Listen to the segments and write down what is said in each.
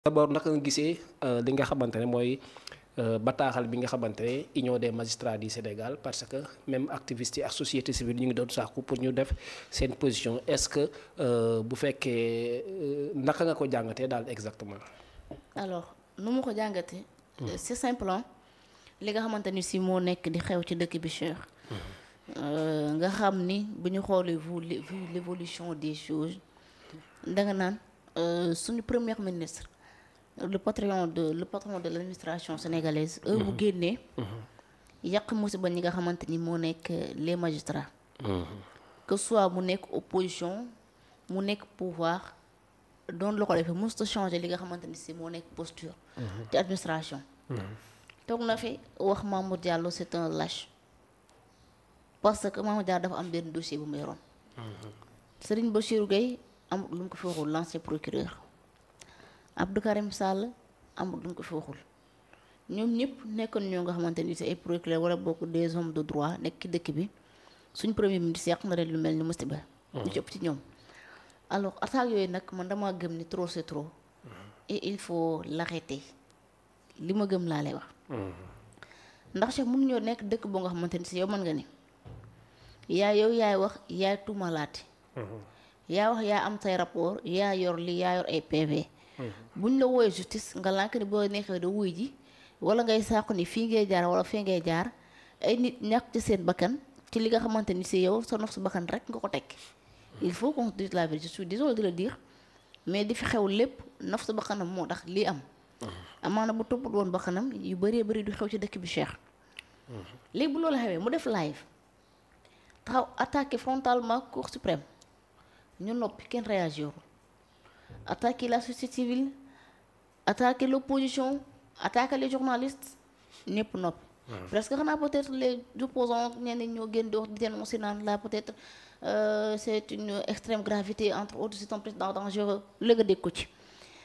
d'abord naka nga gisee li nga xamante ne mooy bataaxal bi nga xamante ne Union des magistrats du Sénégal parce que même activistes yi ak société civile ñu ngi doon sàkku pour ñu def seen position est-ce que bu fekkee naka nga ko jàngatee daal exactement. alors nu ma ko jàngatee. c'est simple li nga xamante ni si moo nekk di xew ci dëkk bi Cheikh. nga xam ni bu ñu xoolee vu l'évolution des choses danga naan suñu premier ministre. le patron de l'administration sénégalaise heure bu génnee yàq musiba ñi nga xamante ni moo nekk les magistrats que soit mu nekk opposition mu nekk pouvoir doon la ko defee mosut a changer li nga xamante ni si moo nekk posture ci administration toog na fi wax Mamour Diallo c'est un lâche parce que Mamour Diallo dafa am benn dossier bu mu yoroon Serigne Bassirou Gueye am lu mu ko fi waxul l'ancien procureur Abdou Karim Sall amul lu mu ko fi waxul ñoom ñëpp nekkoon ñoo nga xamante ni c'est ay procureur wala bokk des hommes de droit nekk ci dëkk bi suñ premier ministre yàq na leen lu mel ni musiba ñu ci ëpp ci ñoom alors attaques yooyu nag man dama gëm ni trop c'est trop et il faut l'arrêter li ma gëm laa lay wax ndax Cheikh mënuñoo nekk dëkk boo nga xamante ni si yow mën nga ni yaay wax yaay tuumalaate yaa wax yaa am say rapport yaa yor li yaa yor ay PV buñ la wooyee justice nga lànk ni boo neexee da wuy ji wala ngay sàqu ni fii ngay jaar wala fii ngay jaar ay nit ñàkk ci seen bakkan ci li nga xamante ni si yow sa nof sa bakkan rek nga ko teg il faut qu'on se dise la vérité je suis désolé de le dire mais di fi xew lépp nof sa bakkanam moo tax lii am amaana bu toppul woon bakkanam yu bëree bëri du xew ci dëkk bi Cheikh léegi bu loolu xewee mu def live taxaw attaqué frontalement cour suprême ñu noppi kenn réagirul attaquer la société civile attaquer l'opposition attaquer les journalistes ñëpp noppi presque xanaa peut-être les opposants ñenn ñoo gën di wax di dénoncer naan là peut-être c'est une extrême gravité entre autres c'est un président dangereux la nga dégg ko ci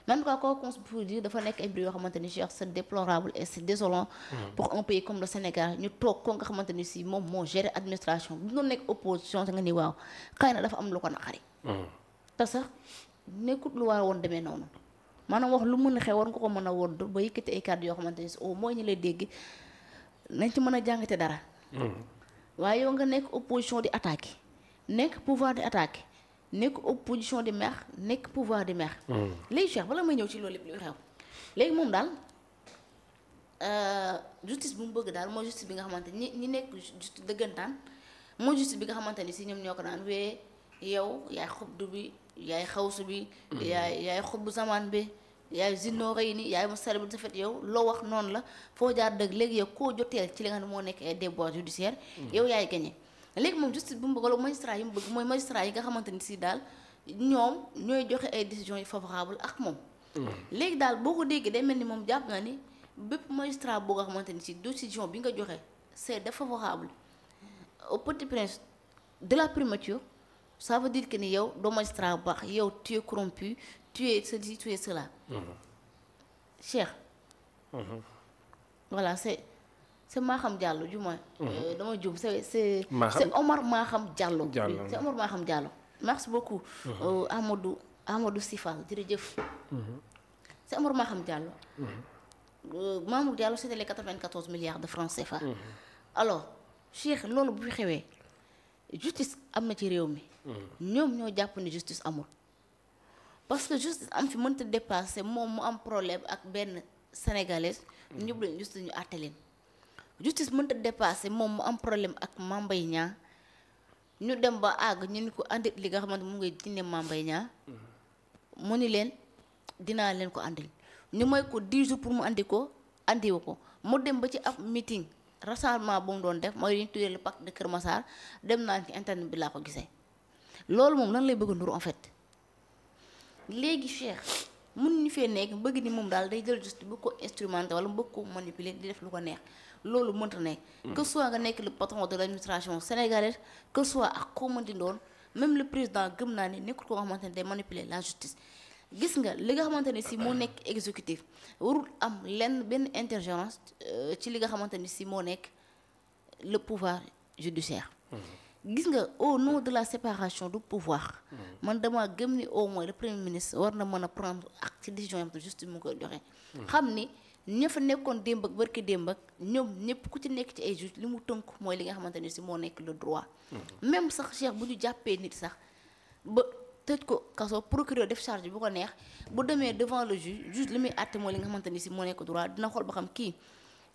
mais en tout cas quoi qu'on peut dire dafa nekk ay mbir yoo xamante ni Cheikh c'est déplorable et c'est désolant pour un pays comme le Sénégal ñu toog ko nga xamante ni si moom moo gérer administration bu doon nekk opposition te nga ni waaw xëy na dafa am lu ko naqari te sax nekkut lu war a woon demee noonu maanaam wax lu mën a xew war nga ko mën a wodd ba yëkkati ay kàddu yoo xamante ni si au moins ñu lay dégg nañ ci mën a jàngate dara waaye yow nga nekk opposition di attaquer nekk pouvoir di attaquer nekk opposition di mer nekk pouvoir di mer léegi Cheikh bala may ñëw ci loolu lépp luy xew léegi moom daal justice bu mu bëgg daal mooy justice bi nga xamante ñi nekk justice dëggantaan mooy justice bi nga xamante ni si ñoom ñoo ko naan wee yow yaay xubdu bi yaay xawsu bi yaay xubbu zaman bi yaay zinnoore yi ni yaay ma sare bi sa fait yow loo wax noonu la foo jaar dëgg léegi yow koo joteel ci li nga xam ne moo nekk ay déboires judiciaires yow yaay gagné léegi moom justice bu mu bëgg wala magistrat yi mu bëgg mooy magistrat yi nga xamante ni si daal ñoom ñooy joxe ay décisions yu favorables ak moom léegi daal boo ko déggee day mel ni moom jàpp na ni bépp magistrat boo nga xamante ni si décision bi nga joxe c'est défavorable au petit prince de la primature ça veut dire que ni yow doo magistrat bu baax yow tu es corrompu tu es ceci tu es cela Cheikh voilà c'est Maham Diallo du moins dama jum c'est Omar Maham Diallo c'est Omar Maham Diallo merci beaucoup Amadou Sifal jërëjëf c'est Omar Maham Diallo Mamour Diallo c'était les 94 milliards de francs CFA alors Cheikh loolu bu fi xewee justice am na ci réew mi ñoom ñoo jàpp ni justice amul parce que justice am fi mënta dépasser moom mu am problème ak benn sénégalaise ñu yóbbu leen justice ñu àtte leen justice mënta dépasser moom mu am problème ak Mame Mbaye Niang ñu dem ba àgg ñu ni ko andi li nga xamante mu ngay dine Mame Mbaye Niang mu ni leen dinaa leen ko andil ñu may ko 10 jours pour mu andi ko andiwu ko mu dem ba ci ab meeting rassemblement bu mu doon def mooy li ñu tuddee le pacte de Kër Massar dem naa ci internet bi laa ko gisee loolu moom lan lay bëgg a ndur en fait léegi Cheikh mun ñu fee nekk bëgg ni moom daal day jël juste bu ko instrumenté wala bëgg ko manipuler di def lu ko neex loolu mënta nekk que soit nga nekk le patron de l'administration sénégalaise que soit ak koo mënti doon même le président gëm naa ni nekkul ko nga xamante ne day manipuler la justice gis nga li nga xamante ni si moo nekk exécutif warul am lenn benn intergérence ci li nga xamante ni si moo nekk le pouvoir judiciaire gis nga au nom de la séparation du pouvoir man dama gëm ni au moins le premier ministre war na mën a prendre ak ci décision yam te juste mu koy joxe xam ni ña fa nekkoon démb ak barki démb ak ñoom ñëpp ku ci nekk ci ay juge li mu tënk mooy li nga xamante ni si moo nekk le droit même sax Cheikh bu ñu jàppee nit sax ba tëj ko kaso procureur def charge bu ko neex bu demee devant le juge li muy àtte mooy li nga xamante ni si moo nekk droit dina xool ba xam kii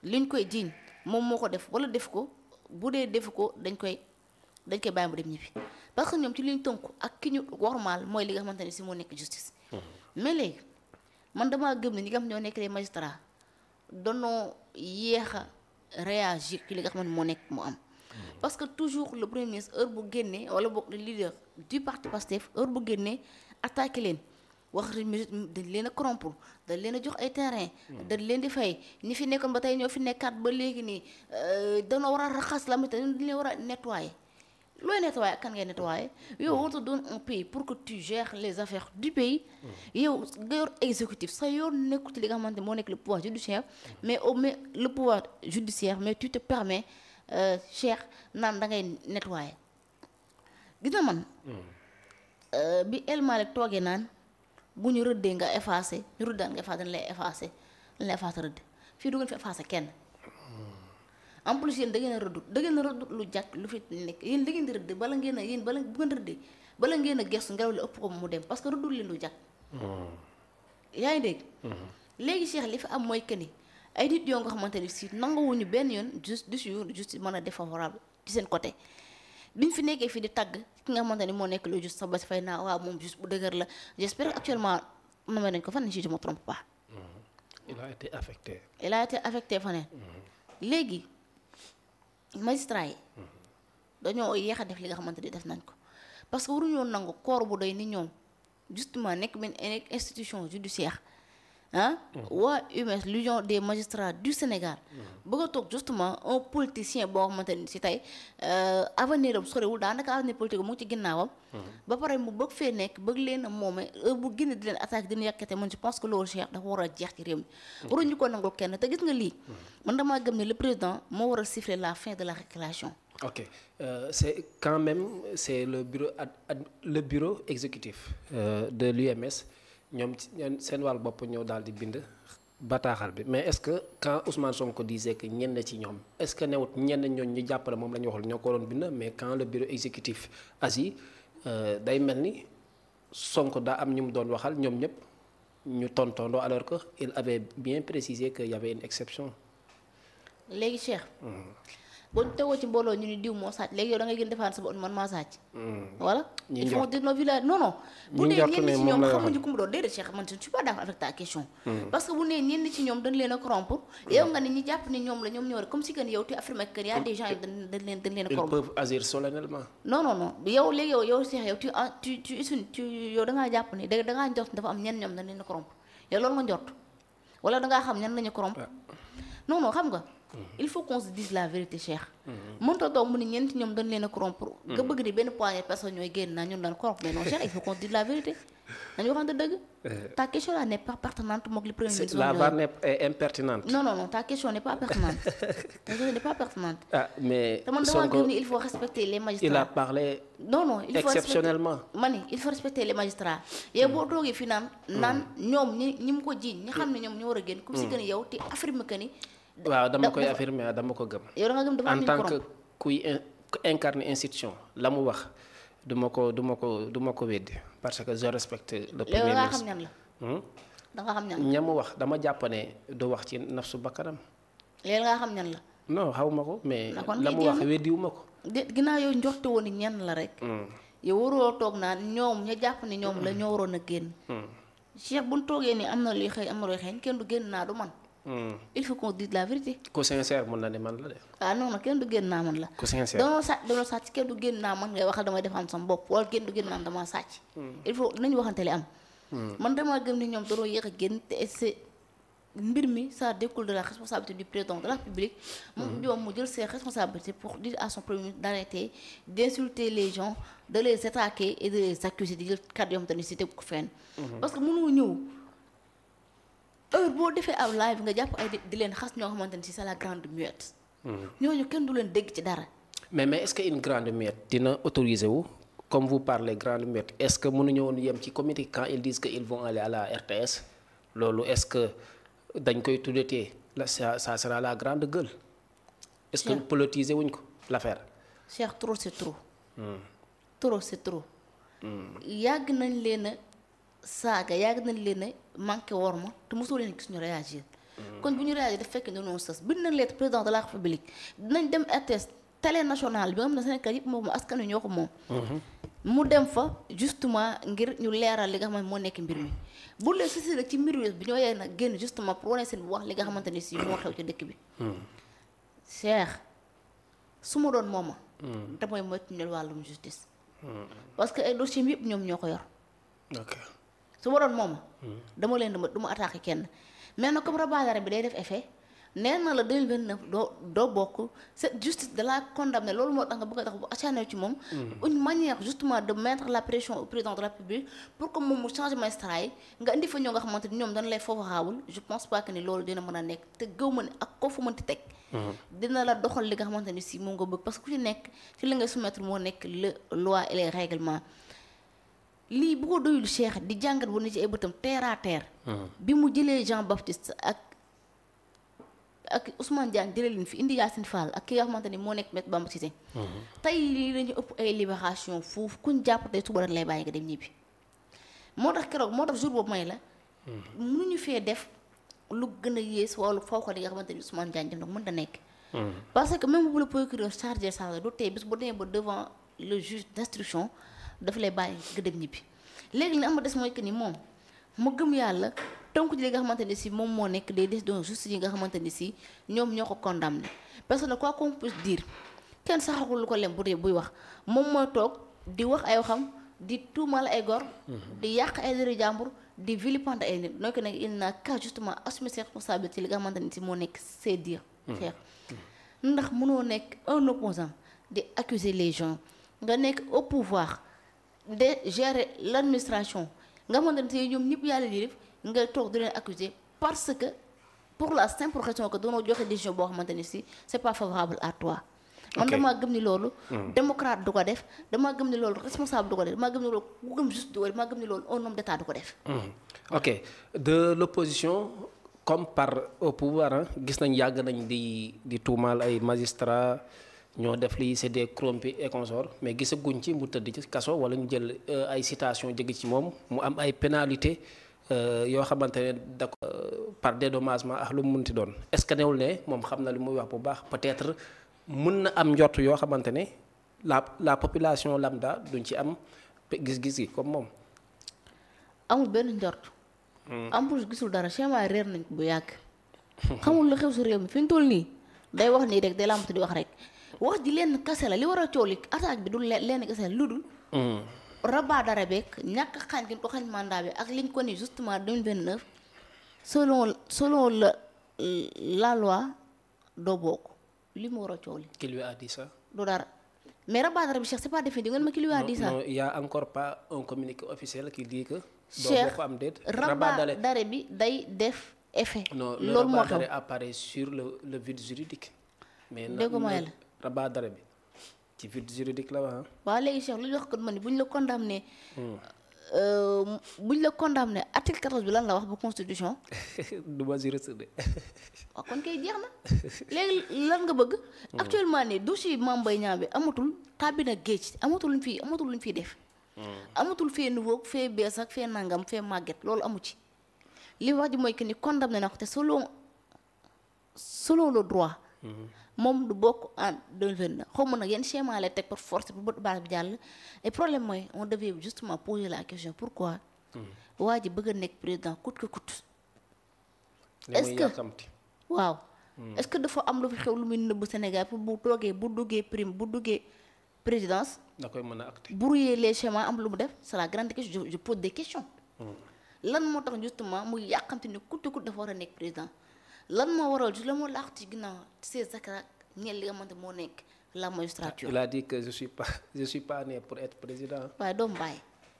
liñ koy jiiñ moom moo ko def wala def ko bu dee defu ko dañ koy bàyyi mu dem ñibbi parce que ñoom ci liñ tënku ak ki ñu wormaal mooy li nga xamante ni si moo nekk justice mais léegi man damaa gëm ne ñi nga xam ñoo nekk les magistrats danoo yéex a réagir ci li nga xamante moo nekk mu am parce que toujours le premier ministre heure bu génnee wala boog le leader du parti Pastef heure bu génnee attaqué leen wax dañ leen a corrompre dañ leen a jox ay terrain dañ leen di fay ñi fi nekkoon ba tey ñoo fi nekkaat ba léegi nii danoo war a raxas la dañ leen war a nettoyer looy nettoyer ak kan ngay nettoyer yow on te donne un pays pour que tu gères les affaires du pays yow nga yor exécutif sa yoon nekku ci li nga xamante moo nekk le pouvoir judiciaire mais le pouvoir judiciaire mais tu te permets Cheikh naan da ngay nettoyer gis na man bi El Malick toogee naan bu ñu rëddee nga effacé ñu rëddaan nga effacé dañ lay effacé rëdd fii du ngeen fi effacé kenn en plus yéen da ngeen a rëddut lu jàkk lu fi nekk yéen da ngeen di rëdd bala ngeen a yéen bala bu ngeen rëddee bala ngeen a gestu ngelaw li ëpp ko mu dem parce que rëddul leen lu jàkk yaa ngi dégg léegi Cheikh li fi am mooy que ni ay nit yoo nga xamante ni si nanguwuñu benn yoon juste mën a défavorable ci seen côté biñ fi nekkee fii di tagg ki nga xamante ni moo nekk lu juste sa basi fay naa waaw moom juste bu dëgër la j'espère actuellement nommé nañ ko fan si je me trompe pas il a été affecté faneen léegi magistrat yi dañoo yéex a def li nga xamante ni def nañ ko parce que waruñoo nangu corps bu doy ni ñoom justement nekk benn institution judiciaire waa UMS l'union des magistrats du Sénégal bëgg a toog justement un politicien boo xamante ni si tey avenir am sorewul daanaka avenir politique mu ngi ci ginnaawam ba pare mu bëgg fee nekk bëgg leen a moome bu génn di leen attaque dina yàkkate man je pense que loolu Cheikh dafa war a jeex ci réew mi waruñu ko nangul kenn te gis nga lii man damaa gëm ne le président moo war a siffler la fin de la récréation. Ok c'est quand même c'est le bureau exécutif de l'UMS ñoom seen wàll bopp ñëw daal di bind bataaxal bi mais est-ce que quand Ousmane Sonko disait que ñenn ci ñoom est-ce que newut ñenn ñooñ ñu jàppale moom la ñu waxal ñoo ko doon bind mais quand le bureau exécutif agit day mel ni Sonko daa am ñu mu doon waxal ñoom ñëpp ñu tontoondoo alors que il avait bien précisé que y avait une exception. léegi Cheikh. boo tegoo ci mbooloo ñu ni diw moo sàcc léegi yow da ngay gën defaan sa bopp man maa sàcc. voilà il faut dire nos villages non. bu dee ñenn ci ñoom xamuñu ku mu doon déedéet Cheikh man je ne suis pas d'accord avec ta question. parce que bu nee ñenn ci ñoom dañ leen a corrompre. yow nga ni ñi jàpp ni ñoom la ñoom ñoo comme si que yow tu affirmes que y a des gens yi dañ leen a corrompre. ils peuvent agir solennellement. non yow léegi yow Cheikh yow tu yow da ngaa jàpp ni da ngaa njort dafa am ñenn ñoom dañ leen a corrompre yow loolu nga njort wala da ngaa xam ñan lañu corrompre non xam nga. il faut qu'on se dise la vérité Cheikh. mënta toog mu ni ñeenti ñoom dañ leen a corrompre. nga bëgg ni benn poignée de personnes ñooy génn naa ñun dañ corrompre mais non Cheikh il faut qu'on se dise la vérité dañu waxante dëgg. ta question là n'est pas pertinente moom li premier ministre. la barre est impertinente. non ta question n'est pas pertinente. ta question n'est pas pertinente. Mais te man dama gëm ni il faut respecter les magistrats. il a parlé. non il faut exceptionnellement. il faut respecter les magistrats. yow boo toogee fii naan ñoom ñi mu ko jiiñ ñi xam ne ñoom ñu war a génn. comme si que ni yow te affirme que ni. waaw dama koy affirmer dama ko gëm. yow da nga gëm dafa en tant que kuy incarner institution la mu wax du ma ko weddi parce que je respecte le premier ministre. yow da nga xam ñan la. da nga xam ñan la ña mu wax dama jàpp ne du wax ci nafsu bakkanam. léegi nga xam ñan la. non xaw ma ko mais. la mu wax weddiwu ma ko. ginnaaw yow njorte woon ni ñan la rek. yow waroo toog naan ñoom ña jàpp ni ñoom la ñoo waroon a génn. Cheikh bu ñu toogee ni am na luy xëy am na luy xëy kenn du génn naa du man. il faut qu'on dise la vérité. ku sincère mun na ne man la de. non kenn du génn naa man la. ku sincère danoo sàcc kenn du génn naa man ngay waxal damay defaan sama bopp wala kenn du génn naan dama sàcc. il faut nañu waxante li am. man dama gëm ni ñoom danoo yéex a génn te c'est mbir mi ça découle de la responsabilité du président de la République. moom mu jël ses responsabilités pour dire à son premier ministre d'arrêter d'insulter les gens de les attaquer et de les accuser di jël kàddu yoo xamante ni si tegu ko fenn. parce que mënoo ñëw. heure boo defee aw live nga jàpp ay di leen xas ñoo xamante ni si c'est la grande muette. ñooñu kenn du leen dégg ci dara. mais est-ce que une grande muette dina autoriser wu comme vous parlez grande muette est-ce que mënuñu woon yem ci comité quand ils disent que ils vont aller à la RTS loolu est-ce que dañ koy tuddatee la ça sera la grande gueule. est-ce que politiser wuñ ko l'affaire. Cheikh trop c'est trop. trop c'est trop. yàgg nañ leen a saaga yàgg nañ leen a manqué worma te mosoo leen gis ñu réagir. kon bu ñu réagir daf fekk dañoo sës bind nañ lettre président de la république dinañ dem RTS télé nationale bi nga xam ne Sénégal yëpp moom askan wi ñoo ko moom. mu dem fa justement ngir ñu leeral li nga xamante moo nekk mbir mi bu lee sisi rek ci mbir bi ñoo yee nag génn justement pour wane seen wax li nga xamante ni si moo xew ci dëkk bi. Cheikh su ma doon mooma. damay moytu ñu wàllum justice. parce que ay dossiers yëpp ñoom ñoo ko yor. ok su ma doon mooma. dama leen du ma attaqué kenn mais nag comme rabaadara bi day def effet nee na la 2029 doo bokk cette justice de la condamné loolu moo tax nga bëgg a tax bu acharné ci moom. une manière justement de mettre la pression au président de la République pour que moom mu changé magistrat yi nga indi fa ñoo nga xamante ni ñoom dañ lay favorable je pense pas que ni loolu dina mën a nekk te gëw ma ne ak koo fu mënti teg. dina la doxal li nga xamante ni si moom nga bëgg parce que ku ci nekk ci li nga soumettre moo nekk le loi et les règlements lii bu ko doyul Cheikh di jàngat bu ne ci ay bëtam terre à terre. bi mu jëlee Jean Baptiste ak Ousmane Diagne jëlee leen fi indi Yacine Fall ak ki nga xamante ni moo nekk Maître Bamba Cissé. tey lii dañu ëpp ay libération foofu kuñ jàpp tey suba dañ lay bàyyi nga dem ñibbi moo tax keroog moo tax jour boobu may la. mënuñu fee def. lu gën a yées wala foo ko li nga xamante ni Ousmane Diagne def na ko mën da nekk. parce que même bu la procureur chargé ça du tey bis bu demee ba devant le juge d'instruction dafa lay bàyyi nga dem ñibbi léegi li am des mooy que ni moom mu gëm yàlla tënku ci li nga xamante ni si moom moo nekk des décisions justice yi nga xamante ni si ñoom ñoo ko condamné parce que quoi qu'on puisse dire kenn saxagul lu ko lem bu dee buy wax moom mooy toog di wax ay waxam di tuumal ay gor. di yàq ay dëri jàmbur. di vilipender ay nit donc nag il n'a qu'à justement assumer ses responsabilités li nga xamante ni si moo nekk c'est dire Cheikh ndax mënoo nekk un opposant di accuser les gens nga nekk au pouvoir de gérer l'administration nga xamante ni si ñoom ñëpp yàlla di def nga toog di leen accuser parce que pour la simple raison que doonoo joxe décision boo xamante ni si c'est pas favorable à toi. man damaa gëm ni loolu. démocrate du ko def damaa gëm ni loolu responsable du ko def damaa gëm ni loolu ku gëm juste du ko def damaa gëm ni loolu un homme d'état du ko def. ok de l'opposition comme par au pouvoir gis nañ yàgg nañ di tuumaal ay magistrats ñoo def lii c'est des corrompus et consorts mais gisaguñ ci mu tëdd ci kaso wala ñu jël ay citations jóge ci moom mu am ay pénalités yoo xamante ne da ko par dédommagement ak lu mu munti doon est-ce que newul ne moom xam na li muy wax bu baax peut-être. mën na am njort yoo xamante ne la population lambda duñ ci am gis-gis yi comme moom. amul benn njort. en plus gisul dara schéma réer nañ ko bu yàgg. xamul lu xew si réew mi fi ñu toll nii day wax nii rek day làmbatu di wax rek wax ji lenn kase la li war a coow li attaque bi du lenn kase la lu dul. rabat dara beeg ñàkk xañ gi ko xañ mandat bi ak liñ ko ni justement 2029 selon la loi doo bokk. li mu war a coow li. Qui lui a dit ça? du dara mais rabat bi Cheikh c'est pas défini ngeen ma qui lui a dit ça. non il y a encore pas un communiqué officiel qui dit que. Cheikh doo am déet. rabat d'arrêt bi day def effet. loolu moo xew non le rabat d'arrêt apparaît sur le vide juridique. mais dégg nga la rabat d'arrêt bi ci vide juridique la wax. waaw léegi Cheikh lu ñu wax ko man bu ñu la condamné. buñ la condamné article 14 bi lan la wax ba constitution. du ma juriste de. waaw kon kay jeex na léegi lan nga bëgg. actuellement nii dossier Mame Mbaye Niang bi amatul tàbbina géej amatul luñ fiy def. amatul fee nouveau fee bees ak fee nangam fee màgget loolu amu ci. li wax ji mooy que ni condamné na ko te selon le droit. moom du bokk en 2029 xaw ma nag yenn schéma lay teg par force bu base bi jàll et problème mooy on devait justement poser la question pourquoi waa ji bëgg a nekk président coûte que coûte est-ce que waaw est-ce que dafa am lu fi xew lu muy nëbb Sénégal pour bu toogee bu duggee prime bu duggee présidence da koy mën a acté brouiller les schémas am lu mu def c'est la grande question je pose des questions lan moo tax justement muy yàqamte ni coûte que coûte dafa war a nekk président lan moo waral la moo laax ci ginnaaw ces zakara ñeel li nga xamante moo nekk la magistrature. il a dit que je suis pas né pour être président. waaye doomu bàyyi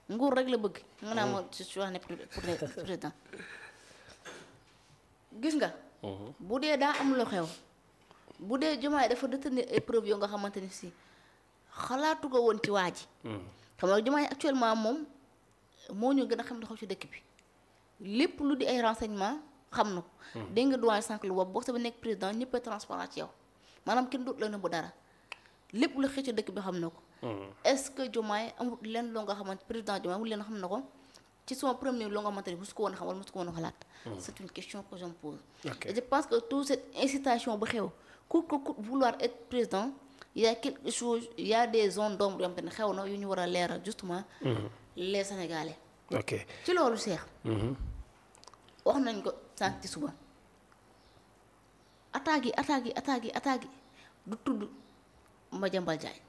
nguur rek la bëgg. nga naa ma je suis né pour être président. gis nga. bu dee daa am lu xew bu dee Diomaye dafa détenir ay preuves yoo nga xamante ni si xalaatu ko woon ci waa ji. xam nga Diomaye actuellement moom moo ñu gën a xam li xaw ci dëkk bi lépp lu di ay renseignement xam na ko. dégg nga doyen sànq lu boobu boo sa ba nekk président ñëpp a transparent ci yow maanaam kenn dut la na bu dara lépp lu xëcc ci dëkk bi xam na ko. est-ce que Diomaye amul leen loo nga xamante président Diomaye amul leen xam na ko ci son premier loo nga xamante ni mosu ko woon a xam wala mosu ko woon a xalaat. c'est une question que je me pose. Et je pense que toute cette incitation ba xew ku vouloir être président il y a quelque chose il y a des zones d'ombre yoo xamante ne xew na yu ñu war a leeral justement les Sénégalais. ok ci loolu Cheikh. wax nañ ko sànq ci suba attaques yi du tudd Madiambal Diagne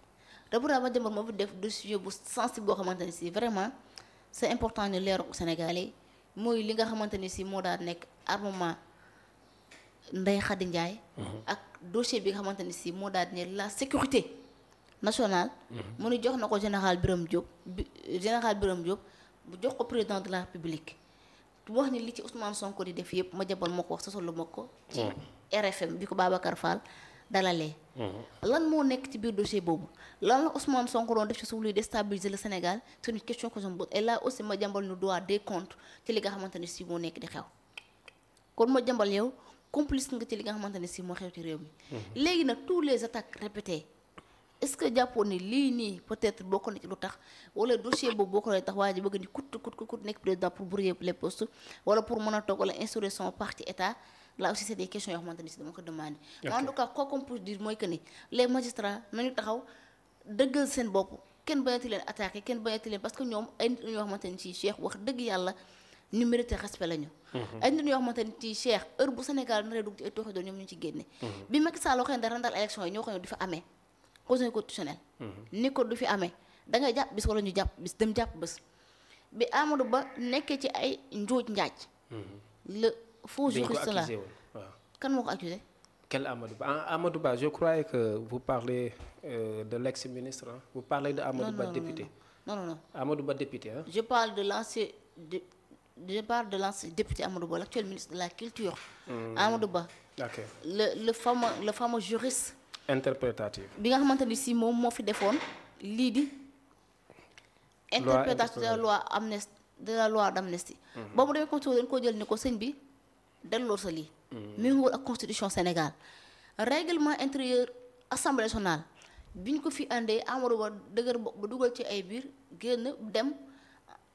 te pourtant Madiambal moo fi def dossier bu sensible boo xamante ne si vraiment c'est important ñu leeral ko Sénégalais mooy li nga xamante ni si moo daal nekk armement Ndeye Khady Ndiaye. ak dossier bi nga xamante ni si moo daal ne la sécurité nationale. mu ni jox na ko général Birame Diop bu jox ko président de la République wax ni li ci Ousmane Sonko di def yëpp Madiambal moo ko wax sosalu ma ko. ci RFM bi ko Babacar Fall dalalee. lan moo nekk ci biir dossier boobu lan la Ousmane Sonko doon def ci suuf luy déstabiliser le Sénégal c'est une question que je me pose et là aussi Madiambal nous doit des comptes ci li nga xamante ne si moo nekk di xew kon Madiambal yow complice nga ci li nga xamante ne si moo xew ci réew mi. léegi nag tous les attaques répétées est-ce que jàppoon ni lii nii peut-être bokk na ci lu tax wala dossier boobu bokk na tax waa ji bëgg ni kut nekk président pour brouiller les postes wala pour mën a toog wala instaurer son parti état. là aussi c'est des questions yoo xamante ni si dama ko demandé. en tout cas quoi qu'on puisse dire mooy que ni les magistrats nañu taxaw dëggal seen bopp kenn bañati leen attaqué kenn bañati leen parce que ñoom ay nit ñoo xamante ni si Cheikh wax dëgg yàlla ñu mérité respect la ñu. ay nit ñoo xamante ni si Cheikh heure bu Sénégal naree dugg ci ay tooxi doon ñoom ñu ci génne. bi Macky Sall waxee dara ndal élection yi ñoo xam ne du fi amee conseil constitutionnel. ni ko du fi amee da ngay jàpp bis wala ñu jàpp bis dem jàpp bés. bi Amadou Ba nekkee ci ay njuuj njaaj. faux juriste là kan moo ko accusé. Quel Amadou Ba? Amadou Ba, je croyais que vous parlez de l'ex-ministre. Hein? Vous parlez de Amadou Ba, député. Non. Amadou Ba, député. Hein? Je parle de l'ancien député Amadou Ba, l'actuel ministre de la Culture. Amadou Ba. Ok. Le fameux juriste. Interprétatif. bi nga xamante ni si moom moo fi defoon lii di. interprétation de la loi d'amnistie. ba mu demee contrôle dañ koo jël ni ko sëñ bi. delloo sa lii méngool ak constitution Sénégal règlement intérieur assemblée nationale bi ñu ko fi àndee Amadou Ba dëgër ba dugal ci ay biir génn dem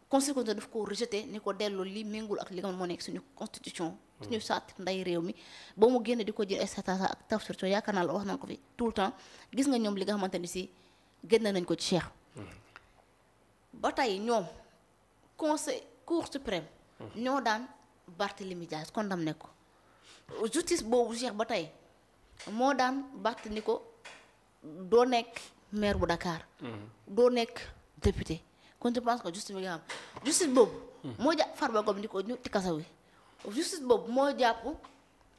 conseil daf ko rejeté ni ko delloo lii méngool ak li nga moo nekk suñu constitution suñu saat nday réew mi ba mu génn di ko jël stata ak tafsir yaakaar naa la wax nañ ko fi tout le temps gis nga ñoom li nga xamante ni si génn nañ ko ci Cheikh ba tey ñoom conseil cour suprême ñoo daan Barthélémy Dias condamné ko justice boobu Cheikh ba tey moo daan Barth ni ko doo nekk maire bu Dakar. doo nekk député kon je pense que justice bi nga xam justice boobu. moo jàpp Farba Ngom ni ko ñu ci kaso wi justice boobu moo jàpp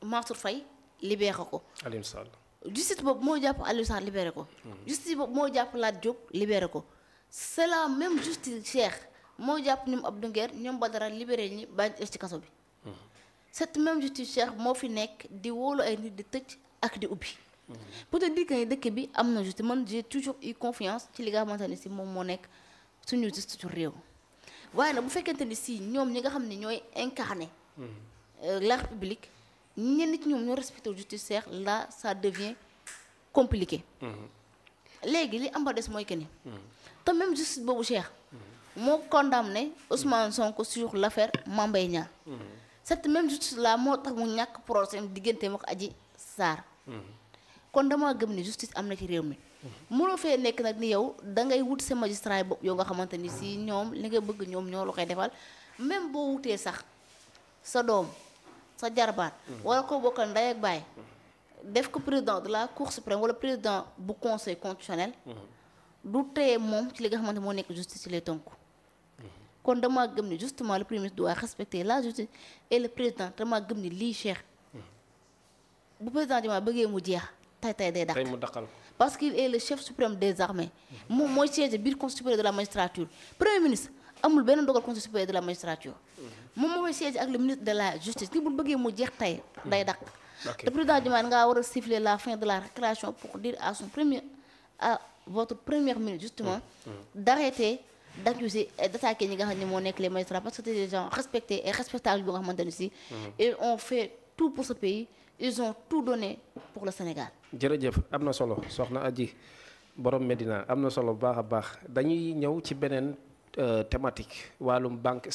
Mansour Faye libéré ko. Aliou Sall. justice boobu moo jàpp Aliou Sall libéré ko. justice boobu moo jàpp Lat Diop libéré ko c'est la même justice Cheikh moo jàpp ñoom Abdou Nguer ñoom Badara libéré ñi bañ ci kaso bi. cette même justice Cheikh moo fi nekk di wóolu ay nit di tëj ak di ubbi. pour te dire que dëkk bi am na justice man j'ai toujours eu confiance ci li nga xamante ne si moom moo nekk suñu justice réew. waaye nag bu fekkente ni si ñoom ñi nga xam ne ñooy incarné la République ñenn ci ñoom ñoo respecté justice Cheikh là ça devient compliqué. léegi li am ba des mooy que ni. te même justice boobu Cheikh. moo condamné Ousmane Sonko sur l'affaire Mame Mbaye Niang. cette même justice là moo tax mu ñàkk procès digganteem ak Adji Sarr. kon dama gëm ni justice am na ci réew mi. mënoo fee nekk nag ni yow da ngay wut sa magistrat yi bopp yow nga xamante ni si ñoom li nga bëgg ñoom ñoo la koy defal même boo wutee sax sa doom sa jarbaat. wala ko bokkal ndey ak baay. def ko président de la cour suprême wala président bu conseil constitutionnel. du teye moom ci li nga xamante moo nekk justice ci lay tënku. kon dama gëm ni justement le premier ministre doit respecter la justice et le président dama gëm ni lii Cheikh. bu président Diomaye bëggee mu jeex tay day dàq. tey mu dàqal ko. parce qu'il est le chef suprême des armées. moom mooy siège biir conseil supérieur de la magistrature. premier ministre amul benn dogal conseil supérieur de la magistrature. moom mooy siège ak le ministre de la justice li bu bëggee mu jeex tay day dàq. Le président Diomaye nga war a siffler la fin de la récréation pour dire à votre première minute justement d'arrêter d'accuser et d'attaquer ñi nga xam ne moo nekk les magistrats parce que c'est des gens respectés et respectables bi nga xamante ne si ils ont fait tout pour ce pays, ils ont tout donné pour le Sénégal. jërëjëf am na solo soxna Adji borom Medina am na solo baax a baax dañuy ñëw ci beneen thématique wàllum banque